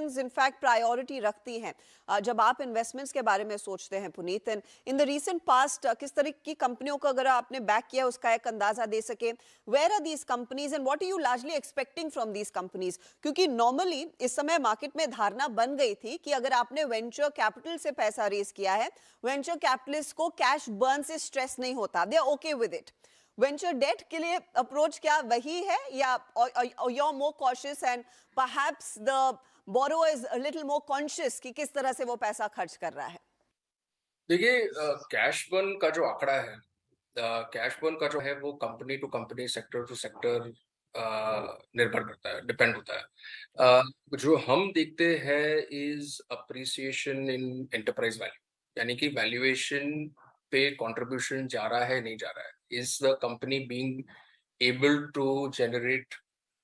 Valuations in fact priority रखती हैं जब आप इन्वेस्टमेंट्स के बारे में सोचते हैं Puneet? In the recent past किस तरह की कंपनियों को अगर आपने बैक किया उसका एक अंदाजा दे सके, where are these companies and what are you largely expecting from these companies? क्योंकि नॉर्मली इस समय मार्केट में धारणा बन गई थी कि अगर आपने वेंचर कैपिटल से पैसा रेज किया है, वेंचर कैपिटलिस्ट को कैश बर्न से स्ट्रेस नहीं होता, they are okay with it. Venture debt के लिए अप्रोच क्या वही है, या you are more cautious and perhaps the borrower is a little more conscious कि किस तरह से वो पैसा खर्च कर रहा है? देखिए, कैश बर्न का जो आंकड़ा है, कैश बर्न का जो है वो कंपनी टू सेक्टर निर्भर करता है, डिपेंड होता है। जो हम देखते हैं is appreciation in enterprise value, यानी कि वैल्यूएशन पे कंट्रीब्यूशन जा रहा है नहीं जा रहा है, is the company being able to generate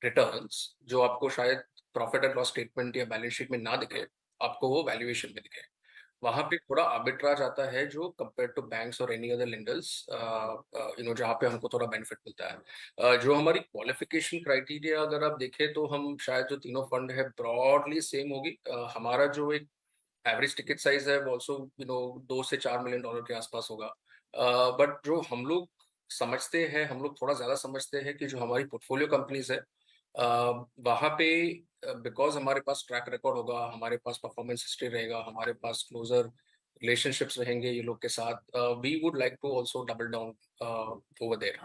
returns जो आपको शायद प्रॉफिट एंड लॉस स्टेटमेंट या बैलेंस शीट में ना दिखे, आपको वो वैल्यूएशन में दिखे। वहाँ पे थोड़ा आर्बिट्राज आता है जो कंपेयर टू बैंक्स और एनी अदर लेंडर्स, जहाँ पे हमको थोड़ा बेनिफिट मिलता है। जो हमारी क्वालिफिकेशन क्राइटेरिया अगर आप देखें तो हम शायद जो तीनों फंड है ब्रॉडली सेम होगी। हमारा जो एक एवरेज टिकट साइज है वो ऑल्सो 2 से 4 मिलियन डॉलर के आसपास होगा। बट जो हम लोग समझते हैं, हम लोग थोड़ा ज्यादा समझते हैं कि जो हमारी पोर्टफोलियो कंपनीज है वहाँ पे बिकॉज हमारे पास ट्रैक रिकॉर्ड होगा, हमारे पास परफॉर्मेंस हिस्ट्री रहेगा, हमारे पास क्लोजर रिलेशनशिप्स रहेंगे ये लोग के साथ, we would like to also double down over there.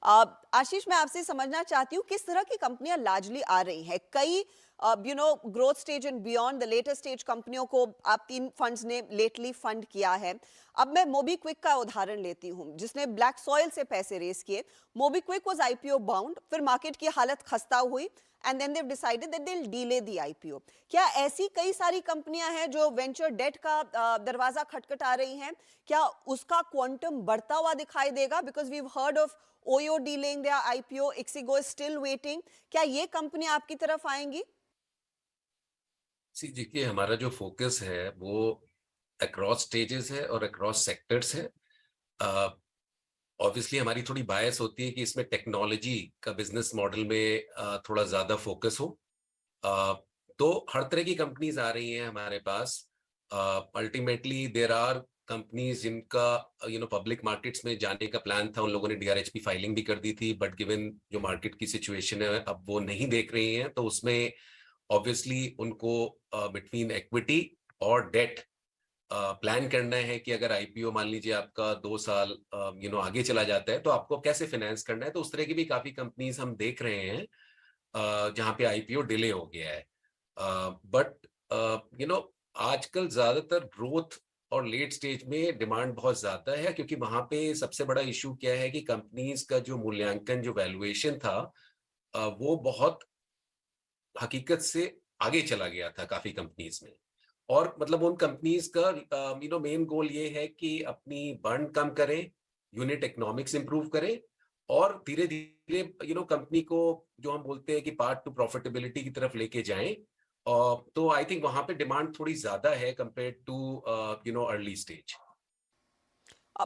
Ashish, मैं आपसे समझना चाहती हूँ किस तरह की कंपनियां लार्जली आ रही हैं। कई growth stage and beyond the later stage कंपनियों को आप तीन फंड्स ने लेटली फंड किया है। अब मैं मोबीक्विक का उदाहरण लेती हूँ जिसने ब्लैक सॉइल से पैसे रेस किए। मोबीक्विक वाज आईपीओ बाउंड, फिर मार्केट की हालत खस्ता हुई and then they decided that they will delay the IPO. क्या ऐसी कई सारी कंपनियां हैं जो वेंचर डेट का दरवाजा खटखटा रही हैं? क्या उसका क्वांटम बढ़ता हुआ दिखाई देगा? Because we heard of OYO dealing their IPO, ixigo is still waiting. क्या ये कंपनी आपकी तरफ आएंगी? सी देखिए, हमारा जो फोकस है वो अक्रॉस स्टेजेस है और अक्रॉस सेक्टर्स है। ऑब्वियसली हमारी थोड़ी बायस होती है कि इसमें टेक्नोलॉजी का बिजनेस मॉडल में थोड़ा ज्यादा फोकस हो। अ, तो हर तरह की कंपनीज आ रही हैं हमारे पास। अल्टीमेटली देर आर कंपनीज जिनका पब्लिक मार्केट्स में जाने का प्लान था, उन लोगों ने डीआरएचपी फाइलिंग भी कर दी थी, बट गिवन जो मार्केट की सिचुएशन है अब वो नहीं देख रही हैं, तो उसमें ऑब्वियसली उनको बिटवीन इक्विटी और डेट प्लान करना है कि अगर आईपीओ मान लीजिए आपका 2 साल आगे चला जाता है तो आपको कैसे फाइनेंस करना है। तो उस तरह की भी काफी कंपनीज हम देख रहे हैं जहां पे आईपीओ डिले हो गया है। बट आजकल ज्यादातर ग्रोथ और लेट स्टेज में डिमांड बहुत ज्यादा है, क्योंकि वहां पे सबसे बड़ा इशू क्या है कि कंपनीज का जो मूल्यांकन, जो वैल्यूएशन था वो बहुत हकीकत से आगे चला गया था काफी कंपनीज में। और मतलब उन कंपनीज का मेन गोल ये है कि अपनी बर्न कम करें, यूनिट इकोनॉमिक्स इंप्रूव करें और धीरे धीरे कंपनी को जो हम बोलते हैं कि पार्ट टू प्रॉफिटेबिलिटी की तरफ लेके जाएं। तो आई थिंक वहां पे डिमांड थोड़ी ज्यादा है compare too early stage.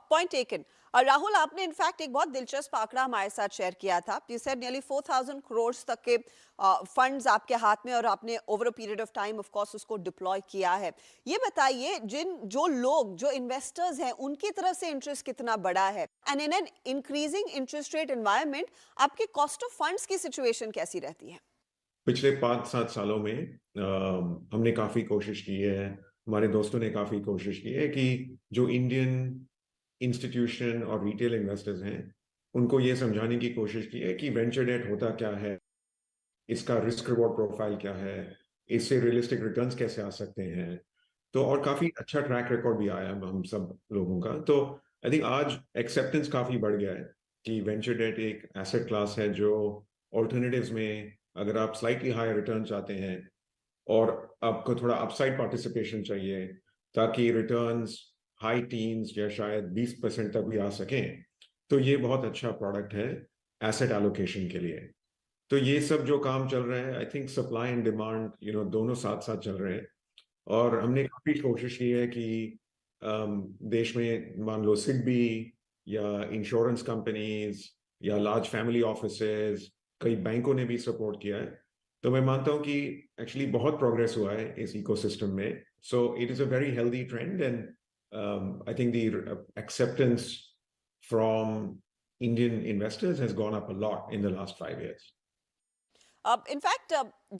Point taken. Rahul, आपने इनफैक्ट एक बहुत दिलचस्प आंकड़ा हमारे साथ शेयर किया था। यू सेड नियरली 4000 करोड़ तक के फंड्स आपके हाथ में और आपने over a period of time of course उसको डिप्लॉय किया है। ये बताइए, जो इन्वेस्टर्स हैं उनकी तरफ से इंटरेस्ट कितना बड़ा है, and in an increasing interest rate environment आपके कॉस्ट ऑफ फंड्स की सिचुएशन कैसी रहती है? पिछले 5-7 सालों में हमने काफ़ी कोशिश की है, हमारे दोस्तों ने काफ़ी कोशिश की है कि जो इंडियन इंस्टीट्यूशन और रिटेल इन्वेस्टर्स हैं उनको ये समझाने की कोशिश की है कि वेंचर डेट होता क्या है, इसका रिस्क रिवॉर्ड प्रोफाइल क्या है, इससे रियलिस्टिक रिटर्न्स कैसे आ सकते हैं। तो और काफ़ी अच्छा ट्रैक रिकॉर्ड भी आया हम सब लोगों का। तो आई थिंक आज एक्सेप्टेंस काफ़ी बढ़ गया है कि वेंचर डेट एक एसेट क्लास है जो ऑल्टरनेटिव्स में, अगर आप स्लाइटली हायर रिटर्न चाहते हैं और आपको थोड़ा अपसाइड पार्टिसिपेशन चाहिए ताकि रिटर्न्स हाई टीन्स या शायद 20% तक भी आ सकें, तो ये बहुत अच्छा प्रोडक्ट है एसेट एलोकेशन के लिए। तो ये सब जो काम चल रहा है, I think supply and demand दोनों साथ साथ चल रहे हैं। और हमने काफ़ी कोशिश की है कि देश में मान लो सिडबी या इंश्योरेंस कंपनीज या लार्ज फैमिली ऑफिसेज, कई बैंकों ने भी सपोर्ट किया है तो मैं मानता हूँ कि एक्चुअली बहुत प्रोग्रेस हुआ है इस इकोसिस्टम में. So it is a very healthy trend and I think the acceptance from Indian investors has gone up a lot in the last 5 years. In fact,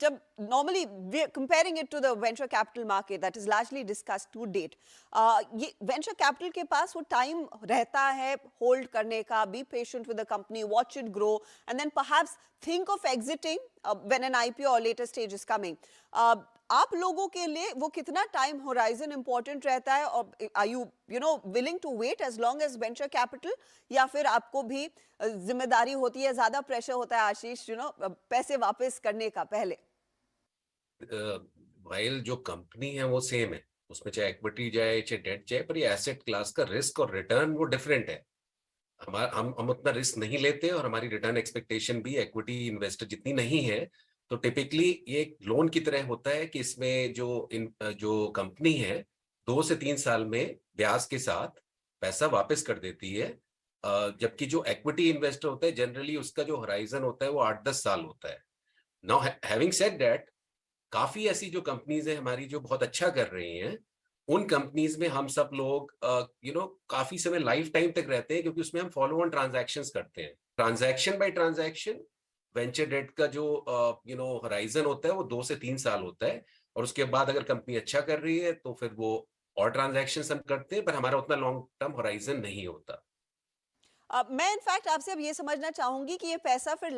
जब normally we're comparing it to the venture capital market that is largely discussed to date, ये venture capital के पास वो time रहता है hold करने का, be patient with the company, watch it grow, and then perhaps think of exiting when an IPO or later stage is coming. आप लोगों के लिए वो कितना time horizon important रहता है, और are you know willing to wait as long as venture capital, या फिर आपको भी जिम्मेदारी होती है, ज्यादा प्रेशर होता है आशीष पैसे वापस करने का पहले? वाइल जो कंपनी है वो सेम है, उसमें चाहे इक्विटी जाए चाहे डेट जाए, पर ये एसेट क्लास का रिस्क और रिटर्न वो डिफरेंट है. हम उतना रिस्क नहीं लेते और हमारी रिटर्न एक्सपेक्टेशन भी इक्विटी इन्वेस्टर जितनी नहीं है. तो टिपिकली ये एक लोन की तरह होता है कि इसमें जो कंपनी है 2 से 3 साल में ब्याज के साथ पैसा वापस कर देती है, जबकि जो इक्विटी इन्वेस्टर होता है जनरली उसका जो होराइजन होता है वो 8-10 साल होता है. नाउ हैविंग सेड दैट, काफी ऐसी जो कंपनीज है हमारी जो बहुत अच्छा कर रही हैं, उन कंपनीज में हम सब लोग काफी समय लाइफ टाइम तक रहते हैं, क्योंकि उसमें हम फॉलो ऑन ट्रांजैक्शंस करते हैं. Transaction by transaction venture debt का जो होराइजन होता है वो 2 से 3 साल होता है, और उसके बाद अगर कंपनी अच्छा कर रही है तो फिर वो और ट्रांजैक्शंस हम करते हैं, पर हमारा उतना लॉन्ग टर्म होराइजन नहीं होता. मैं इनफैक्ट आपसे अब ये समझना चाहूंगी कि ये पैसा फिर